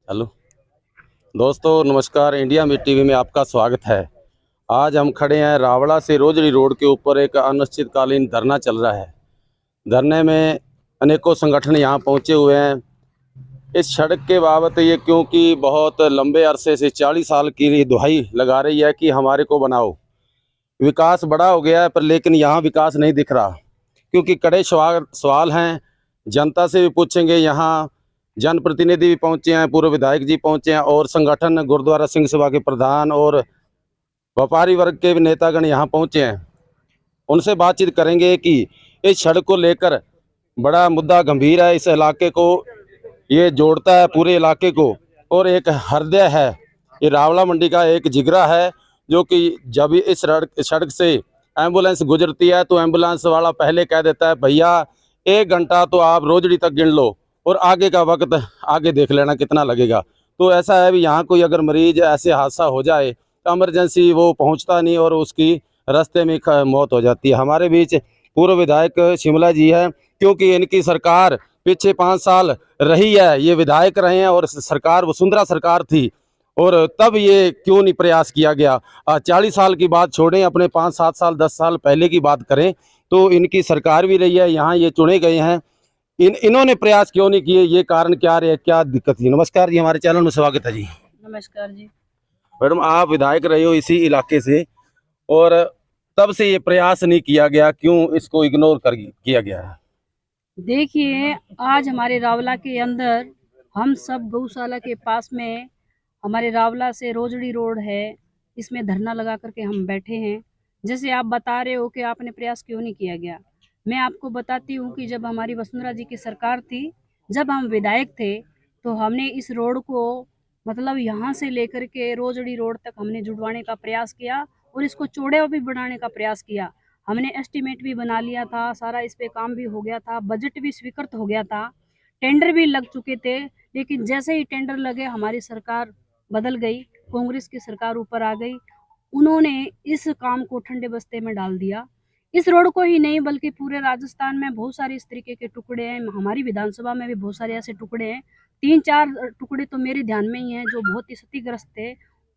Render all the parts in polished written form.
Hello दोस्तों, नमस्कार। India में टीवी में आपका स्वागत है। आज हम खड़े हैं रावड़ा से रोजड़ी रोड के ऊपर। एक अनिश्चितकालीन धरना चल रहा है। धरने में अनेकों संगठन यहाँ पहुँचे हुए हैं इस सड़क के बाबत। ये क्योंकि बहुत लंबे अरसे से 40 साल की दुहाई लगा रही है कि हमारे को बनाओ। विकास बड़ा हो गया है पर लेकिन यहाँ विकास नहीं दिख रहा, क्योंकि कड़े सवाल हैं। जनता से भी पूछेंगे। यहाँ जनप्रतिनिधि भी पहुंचे हैं, पूर्व विधायक जी पहुंचे हैं और संगठन गुरुद्वारा सिंह सभा के प्रधान और व्यापारी वर्ग के भी नेतागण यहाँ पहुंचे हैं। उनसे बातचीत करेंगे कि इस सड़क को लेकर बड़ा मुद्दा गंभीर है। इस इलाके को ये जोड़ता है, पूरे इलाके को, और एक हृदय है। ये रावला मंडी का एक जिगरा है, जो कि जब इस सड़क से एम्बुलेंस गुजरती है तो एम्बुलेंस वाला पहले कह देता है, भैया 1 घंटा तो आप रोजड़ी तक गिन लो और आगे का वक्त आगे देख लेना कितना लगेगा। तो ऐसा है भी, यहाँ कोई अगर मरीज ऐसे हादसा हो जाए तो इमरजेंसी वो पहुँचता नहीं और उसकी रास्ते में मौत हो जाती है। हमारे बीच पूर्व विधायक शिमला जी है, क्योंकि इनकी सरकार पीछे 5 साल रही है, ये विधायक रहे हैं और सरकार वसुंधरा सरकार थी, और तब ये क्यों नहीं प्रयास किया गया। 40 साल की बात छोड़ें, अपने 5-7 साल 10 साल पहले की बात करें तो इनकी सरकार भी रही है, यहाँ ये चुने गए हैं। इन्होंने प्रयास क्यों नहीं किए, ये कारण क्या रहे, क्या दिक्कत थी? नमस्कार जी, हमारे चैनल में स्वागत है जी। नमस्कार जी। मैडम, आप विधायक रहे हो इसी इलाके से, और तब से ये प्रयास नहीं किया गया, क्यों इसको इग्नोर कर किया गया है? देखिए, आज हमारे रावला के अंदर हम सब गौशाला के पास में हमारे रावला से रोजड़ी रोड है, इसमें धरना लगा करके हम बैठे हैं। जैसे आप बता रहे हो कि आपने प्रयास क्यों नहीं किया गया, मैं आपको बताती हूँ कि जब हमारी वसुंधरा जी की सरकार थी, जब हम विधायक थे, तो हमने इस रोड को मतलब यहाँ से लेकर के रोजड़ी रोड तक हमने जुड़वाने का प्रयास किया और इसको चौड़ा भी बनाने का प्रयास किया। हमने एस्टीमेट भी बना लिया था, सारा इस पे काम भी हो गया था, बजट भी स्वीकृत हो गया था, टेंडर भी लग चुके थे। लेकिन जैसे ही टेंडर लगे, हमारी सरकार बदल गई, कांग्रेस की सरकार ऊपर आ गई। उन्होंने इस काम को ठंडे बस्ते में डाल दिया। इस रोड को ही नहीं बल्कि पूरे राजस्थान में बहुत सारे इस तरीके के टुकड़े हैं, हमारी विधानसभा में भी बहुत सारे ऐसे टुकड़े हैं। 3-4 टुकड़े तो मेरे ध्यान में ही हैं जो बहुत ही क्षतिग्रस्त थे।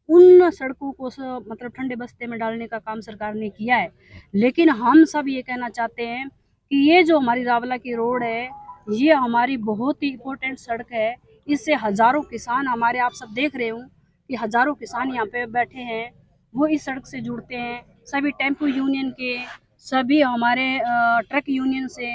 उन सड़कों को मतलब ठंडे बस्ते में डालने का काम सरकार ने किया है। लेकिन हम सब ये कहना चाहते हैं कि ये जो हमारी रावला की रोड है, ये हमारी बहुत ही इम्पोर्टेंट सड़क है। इससे हज़ारों किसान, हमारे आप सब देख रहे हो कि हज़ारों किसान यहाँ पे बैठे हैं, वो इस सड़क से जुड़ते हैं। सभी टेम्पो यूनियन के, सभी हमारे ट्रक यूनियन से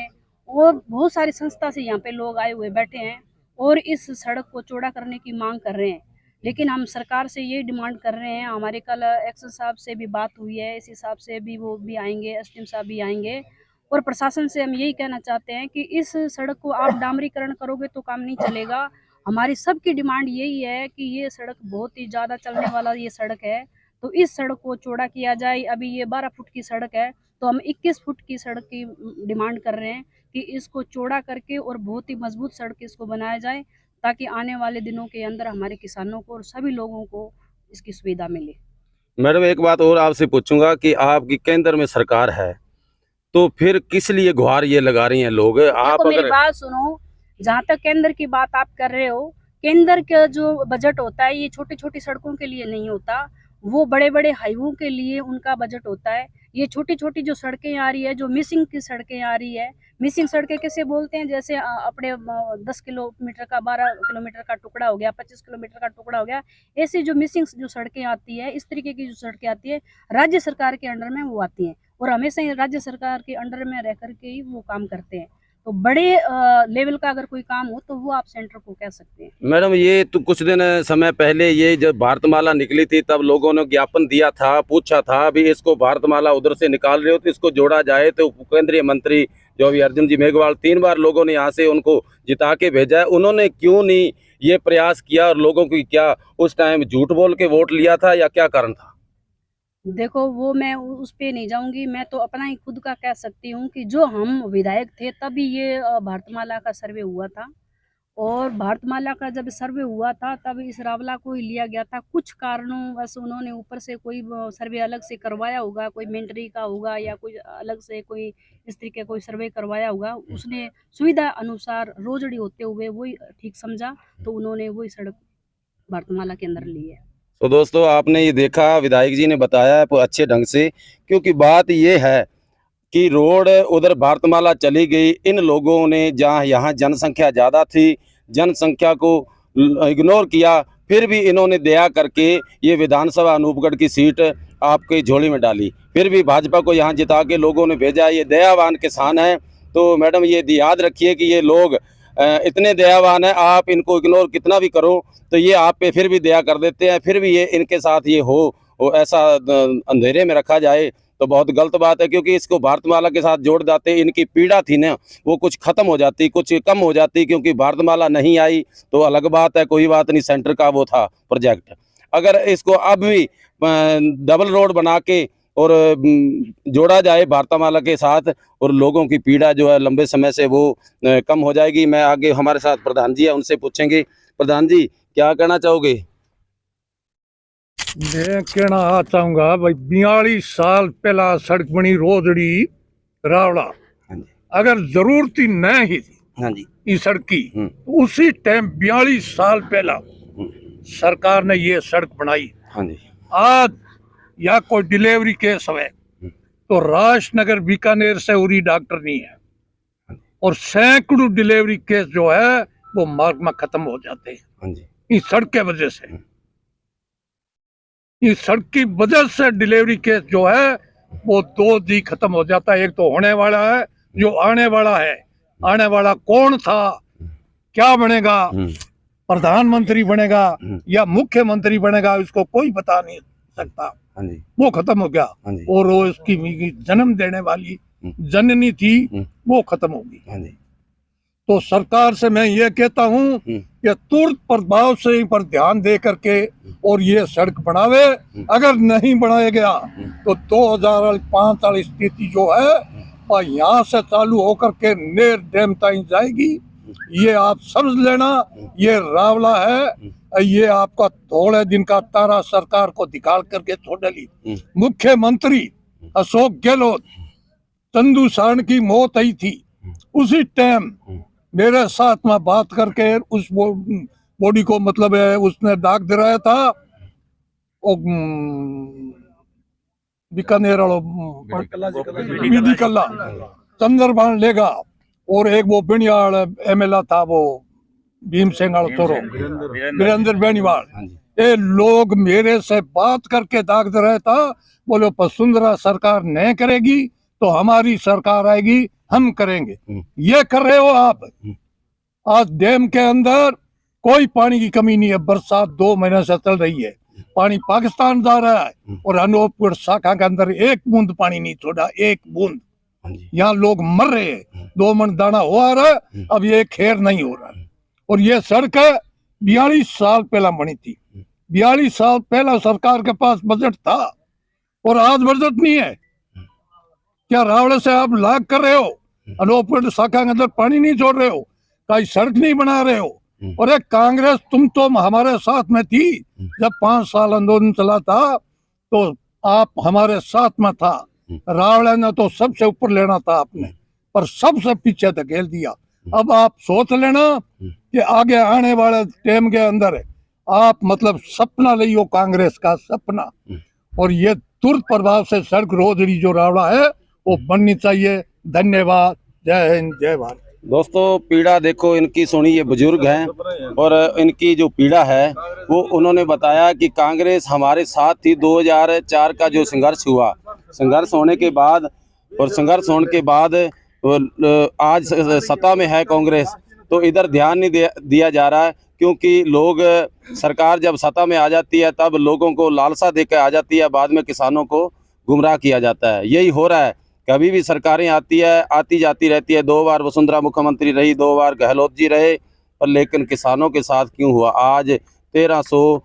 और बहुत सारी संस्था से यहाँ पे लोग आए हुए बैठे हैं और इस सड़क को चौड़ा करने की मांग कर रहे हैं। लेकिन हम सरकार से ये डिमांड कर रहे हैं, हमारे कल एक्शन साहब से भी बात हुई है, इस हिसाब से भी वो भी आएंगे, एसडीएम साहब भी आएंगे, और प्रशासन से हम यही कहना चाहते हैं कि इस सड़क को आप डामरीकरण करोगे तो काम नहीं चलेगा। हमारी सबकी डिमांड यही है कि ये सड़क बहुत ही ज़्यादा चलने वाला ये सड़क है, तो इस सड़क को चौड़ा किया जाए। अभी ये 12 फुट की सड़क है, तो हम 21 फुट की सड़क की डिमांड कर रहे हैं कि इसको चौड़ा करके और बहुत ही मजबूत सड़क इसको बनाया जाए, ताकि आने वाले दिनों के अंदर हमारे किसानों को और सभी लोगों को इसकी सुविधा मिले। मैडम, एक बात और आपसे पूछूंगा कि आपकी केंद्र में सरकार है, तो फिर किस लिए गुहार ये लगा रही हैं लोग? देखो, आप मेरी अगर बात सुनो। जहाँ तक केंद्र की बात आप कर रहे हो, केंद्र का जो बजट होता है ये छोटी छोटी सड़कों के लिए नहीं होता, वो बड़े बड़े हाईवों के लिए उनका बजट होता है। ये छोटी छोटी जो सड़कें आ रही है, जो मिसिंग की सड़कें आ रही है, मिसिंग सड़कें कैसे बोलते हैं, जैसे अपने 10 किलोमीटर का, 12 किलोमीटर का टुकड़ा हो गया, 25 किलोमीटर का टुकड़ा हो गया, ऐसी जो मिसिंग जो सड़कें आती है, इस तरीके की जो सड़कें आती है, राज्य सरकार के अंडर में वो आती हैं और हमेशा ही राज्य सरकार के अंडर में रह करके ही वो काम करते हैं। तो बड़े लेवल का अगर कोई काम हो तो वो आप सेंटर को कह सकते हैं। मैडम, ये तो कुछ दिन समय पहले ये जब भारतमाला निकली थी तब लोगों ने ज्ञापन दिया था, पूछा था अभी इसको भारतमाला उधर से निकाल रहे हो तो इसको जोड़ा जाए। तो केंद्रीय मंत्री जो अभी अर्जुन जी मेघवाल, 3 बार लोगों ने यहाँ से उनको जिता के भेजा है, उन्होंने क्यों नहीं ये प्रयास किया? और लोगों की क्या उस टाइम झूठ बोल के वोट लिया था या क्या कारण था? देखो, वो मैं उस पे नहीं जाऊंगी, मैं तो अपना ही खुद का कह सकती हूँ कि जो हम विधायक थे तभी ये भारतमाला का सर्वे हुआ था, और भारतमाला का जब सर्वे हुआ था तब इस रावला को ही लिया गया था। कुछ कारणों बस उन्होंने ऊपर से कोई सर्वे अलग से करवाया होगा, कोई मेंटरी का होगा या कोई अलग से कोई इस तरीके कोई सर्वे करवाया होगा, उसने सुविधा अनुसार रोजड़ी होते हुए वही ठीक समझा, तो उन्होंने वही सड़क भारतमाला के अंदर ली है। तो दोस्तों आपने ये देखा, विधायक जी ने बताया है अच्छे ढंग से, क्योंकि बात ये है कि रोड उधर भारतमाला चली गई। इन लोगों ने जहाँ यहाँ जनसंख्या ज़्यादा थी, जनसंख्या को इग्नोर किया, फिर भी इन्होंने दया करके ये विधानसभा अनूपगढ़ की सीट आपके झोली में डाली। फिर भी भाजपा को यहाँ जिता के लोगों ने भेजा। ये दयावान किसान हैं। तो मैडम ये याद रखिए कि ये लोग इतने दयावान हैं, आप इनको इग्नोर कितना भी करो तो ये आप पे फिर भी दया कर देते हैं। फिर भी ये इनके साथ ये हो ऐसा अंधेरे में रखा जाए तो बहुत गलत बात है, क्योंकि इसको भारतमाला के साथ जोड़ जाते, इनकी पीड़ा थी ना वो कुछ खत्म हो जाती, कुछ कम हो जाती। क्योंकि भारतमाला नहीं आई तो अलग बात है, कोई बात नहीं, सेंटर का वो था प्रोजेक्ट। अगर इसको अब भी डबल रोड बना के और जोड़ा जाए भारतमाला के साथ, और लोगों की पीड़ा जो है लंबे समय से वो कम हो जाएगी। मैं आगे हमारे साथ प्रधान जी है, उनसे पूछेंगे। प्रधान जी क्या कहना चाहोगे? मैं कहना चाहूंगा भाई 42 साल पहला सड़क बनी रोजड़ी रावड़ा। हाँ जी, अगर जरूरत ही न ही थी हाँ जी, इस सड़क की, तो उसी टाइम 42 साल पहला सरकार ने ये सड़क बनाई। हाँ जी, आज या कोई डिलीवरी केस है तो राजनगर बीकानेर से उरी डॉक्टर नहीं है, और सैकड़ों डिलीवरी केस जो है वो मार्ग में खत्म हो जाते हैं हाँ जी, इस सड़क के वजह से। इस सड़क की वजह से डिलीवरी केस जो है वो 2 दी खत्म हो जाता है। एक तो होने वाला है, जो आने वाला है, आने वाला कौन था, क्या बनेगा, प्रधानमंत्री बनेगा या मुख्यमंत्री बनेगा, इसको कोई बता नहीं सकता। हाँ जी, वो खत्म हो गया। हाँ जी, और वो इसकी जन्म देने वाली जननी थी वो खत्म होगी। हाँ जी, तो सरकार से मैं ये कहता हूँ कि तुरंत प्रभाव से इन पर ध्यान दे करके और ये सड़क बनावे। अगर नहीं बनाया गया तो 2005 वाली स्थिति जो है वह यहाँ से चालू होकर के नेर डैम तक जाएगी। ये आप समझ लेना, ये रावला है, ये आपका थोड़े दिन का तारा सरकार को दिखा करके छोड़ ली। मुख्यमंत्री अशोक गहलोत, चंदू सारण की मौत आई थी, उसी टाइम मेरे साथ में बात करके उस बॉडी को मतलब है उसने दाग दिलाया था। बीकानेर विधि कल्ला चंद्रबाण लेगा, और एक वो बिनियाल एमएलए था वो भीम सिंह छोरो वीरेंद्र बेनीवाल। ये लोग मेरे से बात करके दाग दे रहा था, बोलो वसुंधरा सरकार नहीं करेगी तो हमारी सरकार आएगी, हम करेंगे। ये कर रहे हो आप। आज डैम के अंदर कोई पानी की कमी नहीं है, बरसात 2 महीने से चल रही है, पानी पाकिस्तान जा रहा है और अनूपगढ़ शाखा के अंदर एक बूंद पानी नहीं छोड़ा, एक बूंद। यहाँ लोग मर रहे हैं, 2 मन दाना हो आ रहा है, अब ये खेर नहीं हो रहा है। और ये सड़क 42 साल पहला बनी थी। 42 साल पहला सरकार के पास बजट था और आज बजट नहीं है। क्या रावड़े से आप लाग कर रहे हो, अनूपगढ़ शाखा के अंदर पानी नहीं छोड़ रहे हो, कहीं सड़क नहीं बना रहे हो। और एक कांग्रेस, तुम तो हमारे साथ में थी जब 5 साल आंदोलन चला था, तो आप हमारे साथ में था। रावड़े ने तो सबसे ऊपर लेना था आपने, पर सबसे पीछे धकेल दिया। अब आप सोच लेना कि आगे आने वाले टाइम के अंदर आप मतलब सपना लियो कांग्रेस का सपना, और ये तुरंत प्रभाव से सड़क रोजड़ी जो रावड़ा है वो बननी चाहिए। धन्यवाद। जय हिंद, जय भारत। दोस्तों पीड़ा देखो इनकी, सुनी, ये बुजुर्ग हैं और इनकी जो पीड़ा है वो उन्होंने बताया कि कांग्रेस हमारे साथ थी। 2004 का जो संघर्ष हुआ, संघर्ष होने के बाद और संघर्ष होने के बाद आज सत्ता में है कांग्रेस, तो इधर ध्यान नहीं दिया जा रहा है। क्योंकि लोग, सरकार जब सत्ता में आ जाती है तब लोगों को लालसा देकर आ जाती है, बाद में किसानों को गुमराह किया जाता है। यही हो रहा है। कभी भी सरकारें आती जाती रहती है। 2 बार वसुंधरा मुख्यमंत्री रही, 2 बार गहलोत जी रहे, पर लेकिन किसानों के साथ क्यों हुआ? आज 1300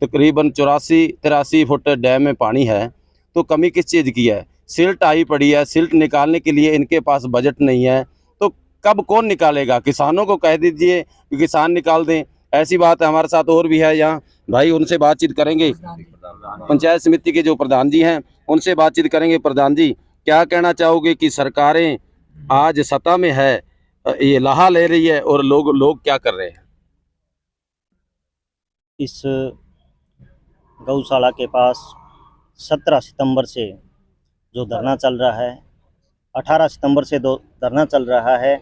तकरीबन 84-83 फुट डैम में पानी है, तो कमी किस चीज़ की है? सिल्ट आई पड़ी है, सिल्ट निकालने के लिए इनके पास बजट नहीं है, तो कब कौन निकालेगा? किसानों को कह दीजिए कि किसान निकाल दें। ऐसी बात है। हमारे साथ और भी है यहाँ भाई, उनसे बातचीत करेंगे। पंचायत समिति के जो प्रधान जी हैं उनसे बातचीत करेंगे। प्रधान जी क्या कहना चाहोगे कि सरकारें आज सत्ता में है, ये लाहा ले रही है और लोग क्या कर रहे हैं? इस गौशाला के पास 17 सितंबर से जो धरना चल रहा है, 18 सितंबर से धरना चल रहा है।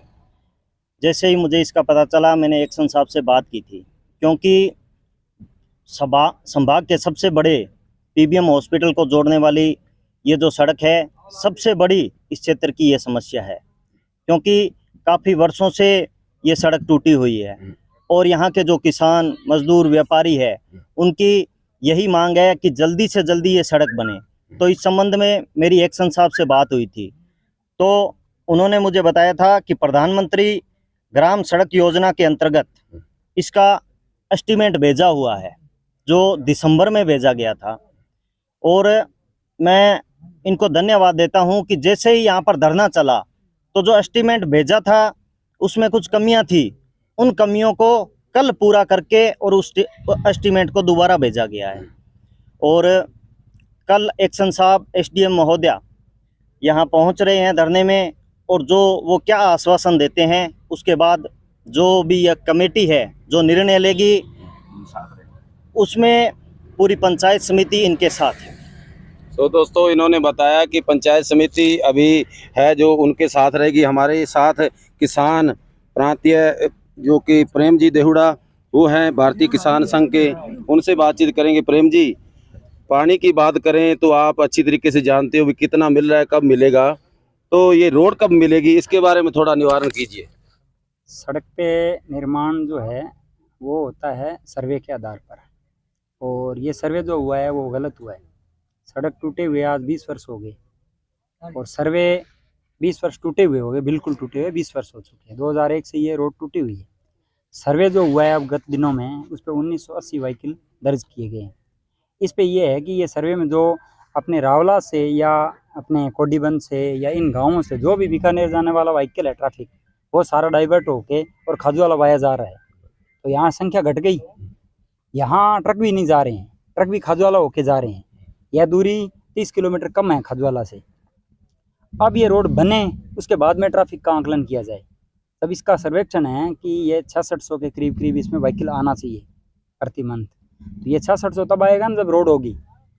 जैसे ही मुझे इसका पता चला, मैंने एक्शन साहब से बात की थी, क्योंकि संभाग के सबसे बड़े पीबीएम हॉस्पिटल को जोड़ने वाली ये जो सड़क है, सबसे बड़ी इस क्षेत्र की ये समस्या है, क्योंकि काफ़ी वर्षों से ये सड़क टूटी हुई है और यहाँ के जो किसान, मजदूर, व्यापारी है, उनकी यही मांग है कि जल्दी से जल्दी ये सड़क बने। तो इस संबंध में मेरी एक्शन साहब से बात हुई थी, तो उन्होंने मुझे बताया था कि प्रधानमंत्री ग्राम सड़क योजना के अंतर्गत इसका एस्टीमेट भेजा हुआ है, जो दिसंबर में भेजा गया था। और मैं इनको धन्यवाद देता हूं कि जैसे ही यहाँ पर धरना चला, तो जो एस्टीमेट भेजा था उसमें कुछ कमियां थी, उन कमियों को कल पूरा करके और उस एस्टीमेट को दोबारा भेजा गया है। और कल एक्शन साहब एसडीएम महोदया यहाँ पहुँच रहे हैं धरने में, और जो वो क्या आश्वासन देते हैं, उसके बाद जो भी यह कमेटी है जो निर्णय लेगी, उसमें पूरी पंचायत समिति इनके साथ है। तो दोस्तों, इन्होंने बताया कि पंचायत समिति अभी है जो उनके साथ रहेगी। हमारे साथ किसान प्रांतीय जो कि प्रेम जी देहुड़ा, वो हैं भारतीय किसान संघ के, उनसे बातचीत करेंगे। प्रेम जी, पानी की बात करें तो आप अच्छी तरीके से जानते हो भी कितना मिल रहा है, कब मिलेगा, तो ये रोड कब मिलेगी, इसके बारे में थोड़ा निवारण कीजिए। सड़क पे निर्माण जो है वो होता है सर्वे के आधार पर, और ये सर्वे जो हुआ है वो गलत हुआ है। सड़क टूटे हुए आज 20 वर्ष हो गए, और सर्वे 20 वर्ष टूटे हुए हो गए, बिल्कुल टूटे हुए 20 वर्ष हो चुके हैं। 2001 से ये रोड टूटी हुई है। सर्वे जो हुआ है अब गत दिनों में, उस पर 1980 व्हीकल दर्ज किए गए हैं। इस पे ये है कि ये सर्वे में जो अपने रावला से या अपने कोडीबंद से या इन गाँवों से जो भी बीकानेर जाने वाला व्हीकल है, ट्रैफिक, वो सारा डाइवर्ट होके और खाजूवाला वाया जा रहा है। तो यहाँ संख्या घट गई, यहाँ ट्रक भी नहीं जा रहे हैं, ट्रक भी खाजूवाला होके जा रहे हैं। यह दूरी 30 किलोमीटर कम है खाजूवाला से। अब ये रोड बने, उसके बाद में ट्रैफिक का आंकलन किया जाए। तब इसका सर्वेक्षण है कि ये 6600 के करीब इसमें व्हीकल आना चाहिए प्रति मंथ। तो ये 6600 तब आएगा ना जब रोड होगी।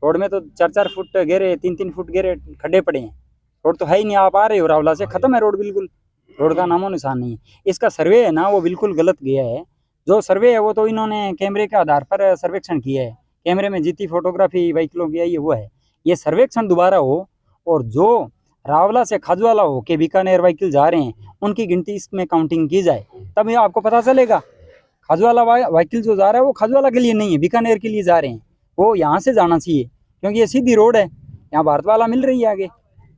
रोड में तो 4-4 फुट गहरे, 3-3 फुट गहरे खड्डे पड़े हैं। रोड तो है ही नहीं, आप आ रहे हो रावला से, खत्म है रोड, बिल्कुल रोड का नामो निशान नहीं है। इसका सर्वे है ना, वो बिल्कुल गलत गया है। जो सर्वे है वो तो इन्होंने कैमरे के आधार पर सर्वेक्षण किया है, कैमरे में जीती फोटोग्राफी व्हीकलों की आई है, वो है। ये सर्वेक्षण दोबारा हो, और जो रावला से खाजूवाला हो के बीकानेर व्हीकल जा रहे हैं, उनकी गिनती इसमें काउंटिंग की जाए, तब आपको पता चलेगा। खाजूवाला व्हीकल जो जा रहा है वो खाजूवाला के लिए नहीं है, बीकानेर के लिए जा रहे हैं। वो यहाँ से जाना चाहिए, क्योंकि ये सीधी रोड है, यहाँ भारतमाला मिल रही है आगे,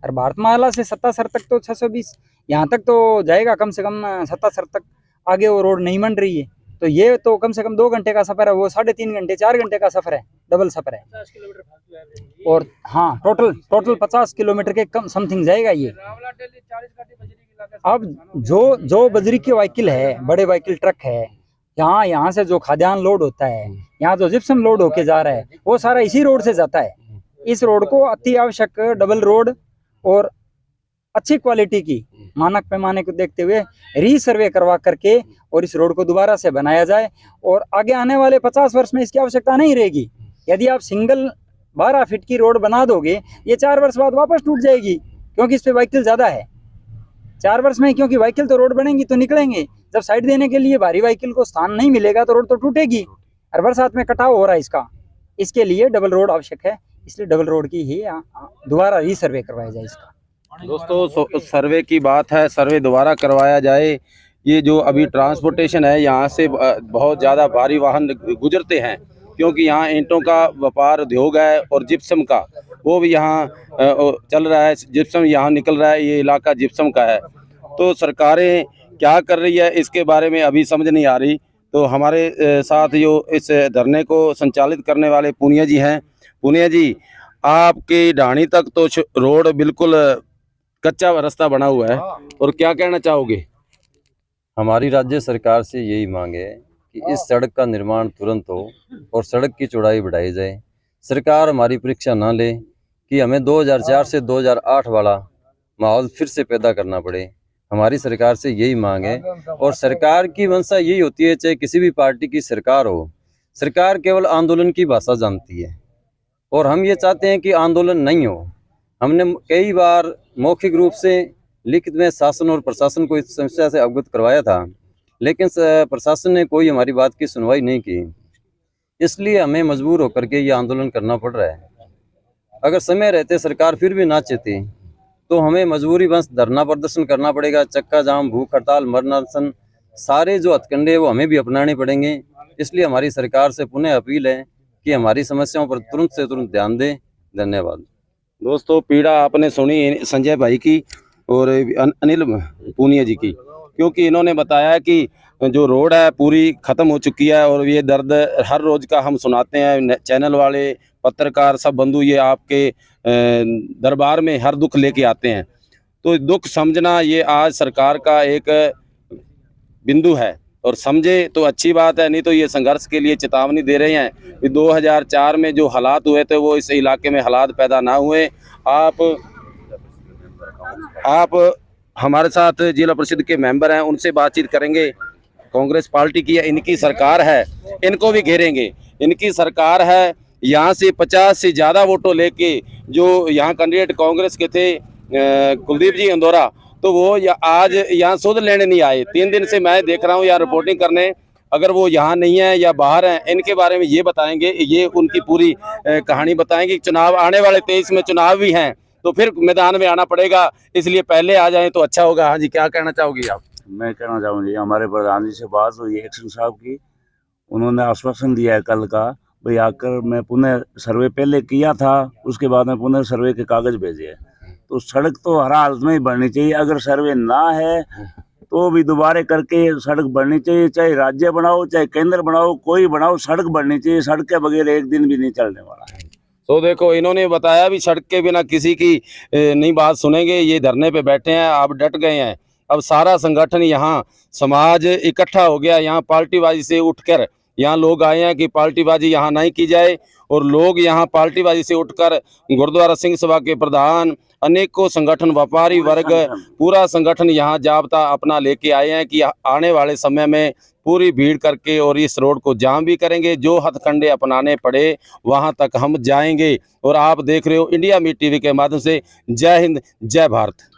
और भारतमाला से सत्तासर तक तो 620 यहाँ तक तो जाएगा, कम से कम 77 तक आगे वो रोड नहीं बन रही है। तो ये तो कम से कम 2 घंटे का सफ़र है, वो 3.5 घंटे 4 घंटे का सफ़र है, डबल सफ़र है। 50 किलोमीटर और हाँ, टोटल 50 किलोमीटर के कम समथिंग जाएगा ये। अब जो बजरी के व्हीकल है, बड़े व्हीकल ट्रक है, यहाँ से जो खाद्यान्न लोड होता है, यहाँ जो जिप्सम लोड होके जा रहा है, वो सारा इसी रोड से जाता है। इस रोड को अति आवश्यक डबल रोड और अच्छी क्वालिटी की मानक पैमाने को देखते हुए रीसर्वे करवा करके और इस रोड को दोबारा से बनाया जाए, और आगे आने वाले 50 वर्ष में इसकी आवश्यकता नहीं रहेगी। यदि आप सिंगल 12 फीट की रोड बना दोगे, ये 4 वर्ष बाद वापस टूट जाएगी, क्योंकि इस पे व्हीकल ज़्यादा है। 4 वर्ष में, क्योंकि व्हीकल तो रोड बनेंगी तो निकलेंगे, जब साइड देने के लिए भारी व्हीकल को स्थान नहीं मिलेगा तो रोड तो टूटेगी, और बरसात में कटाव हो रहा है इसका। इसके लिए डबल रोड आवश्यक है, इसलिए डबल रोड की ही दोबारा रीसर्वे करवाया जाए इसका। दोस्तों, सर्वे की बात है, सर्वे दोबारा करवाया जाए। ये जो अभी ट्रांसपोर्टेशन है, यहाँ से बहुत ज़्यादा भारी वाहन गुजरते हैं, क्योंकि यहाँ ईंटों का व्यापार उद्योग है, और जिप्सम का वो भी यहाँ चल रहा है। जिप्सम यहाँ निकल रहा है, ये इलाका जिप्सम का है। तो सरकारें क्या कर रही है इसके बारे में अभी समझ नहीं आ रही। तो हमारे साथ जो इस धरने को संचालित करने वाले पुनिया जी हैं। पुनिया जी, आपकी ढाणी तक तो रोड बिल्कुल कच्चा रास्ता बना हुआ है, और क्या कहना चाहोगे? हमारी राज्य सरकार से यही मांग है कि इस सड़क का निर्माण तुरंत हो और सड़क की चौड़ाई बढ़ाई जाए। सरकार हमारी परीक्षा ना ले कि हमें 2004 से 2008 वाला माहौल फिर से पैदा करना पड़े। हमारी सरकार से यही मांग है, और सरकार की मंशा यही होती है, चाहे किसी भी पार्टी की सरकार हो, सरकार केवल आंदोलन की भाषा जानती है और हम ये चाहते हैं कि आंदोलन नहीं हो। हमने कई बार मौखिक रूप से लिखित में शासन और प्रशासन को इस समस्या से अवगत करवाया था, लेकिन प्रशासन ने कोई हमारी बात की सुनवाई नहीं की। इसलिए हमें मजबूर होकर के ये आंदोलन करना पड़ रहा है। अगर समय रहते सरकार फिर भी ना चाहती तो हमें मजबूरी बस धरना प्रदर्शन करना पड़ेगा। चक्का जाम, भूख हड़ताल, मरण अनशन, सारे जो हथकंडे वो हमें भी अपनाने पड़ेंगे। इसलिए हमारी सरकार से पुनः अपील है कि हमारी समस्याओं पर तुरंत से तुरंत ध्यान दें। धन्यवाद। दोस्तों, पीड़ा आपने सुनी संजय भाई की और अनिल पूनिया जी की, क्योंकि इन्होंने बताया कि जो रोड है पूरी ख़त्म हो चुकी है और ये दर्द हर रोज़ का हम सुनाते हैं। चैनल वाले, पत्रकार, सब बंधु ये आपके दरबार में हर दुख लेके आते हैं, तो दुख समझना ये आज सरकार का एक बिंदु है और समझे तो अच्छी बात है, नहीं तो ये संघर्ष के लिए चेतावनी दे रहे हैं कि 2004 में जो हालात हुए थे वो इस इलाके में हालात पैदा ना हुए। आप हमारे साथ जिला परिषद के मेंबर हैं, उनसे बातचीत करेंगे। कांग्रेस पार्टी की इनकी सरकार है, इनको भी घेरेंगे। इनकी सरकार है, यहाँ से 50 से ज़्यादा वोटों लेके जो यहाँ कैंडिडेट कांग्रेस के थे कुलदीप जी इंदौरा, तो वो आज यहाँ सुध लेने नहीं आए। 3 दिन से मैं देख रहा हूँ यहाँ रिपोर्टिंग करने। अगर वो यहाँ नहीं है या बाहर हैं, इनके बारे में ये बताएंगे, ये उनकी पूरी कहानी बताएंगे। चुनाव आने वाले 23 में चुनाव भी हैं, तो फिर मैदान में आना पड़ेगा, इसलिए पहले आ जाएं तो अच्छा होगा। हाँ जी, क्या कहना चाहोगी आप? मैं कहना चाहूँगी, हमारे प्रधान जी से बात हुई है एक्शन साहब की, उन्होंने आश्वासन दिया है कल का, भाई आकर मैं पुनः सर्वे पहले किया था, उसके बाद में पुनः सर्वे के कागज भेजे हैं। तो सड़क तो हर हालत में ही बननी चाहिए। अगर सर्वे ना है तो भी दोबारा करके सड़क बननी चाहिए, चाहे राज्य बनाओ चाहे केंद्र बनाओ, कोई बनाओ, सड़क बननी चाहिए। सड़क के बगैर एक दिन भी नहीं चलने वाला है। तो देखो, इन्होंने बताया भी सड़क के बिना किसी की नहीं बात सुनेंगे। ये धरने पे बैठे हैं, आप डट गए हैं। अब सारा संगठन यहाँ समाज इकट्ठा हो गया। यहाँ पार्टीबाजी से उठकर यहाँ लोग आए हैं कि पार्टीबाजी यहाँ नहीं की जाए, और लोग यहाँ पार्टीबाजी से उठकर गुरुद्वारा सिंह सभा के प्रधान, अनेकों संगठन, व्यापारी वर्ग, पूरा संगठन यहाँ जाब्ता अपना लेके आए हैं कि आने वाले समय में पूरी भीड़ करके और इस रोड को जाम भी करेंगे। जो हथकंडे अपनाने पड़े वहाँ तक हम जाएंगे। और आप देख रहे हो इंडिया मीट टीवी के माध्यम से। जय हिंद, जय भारत।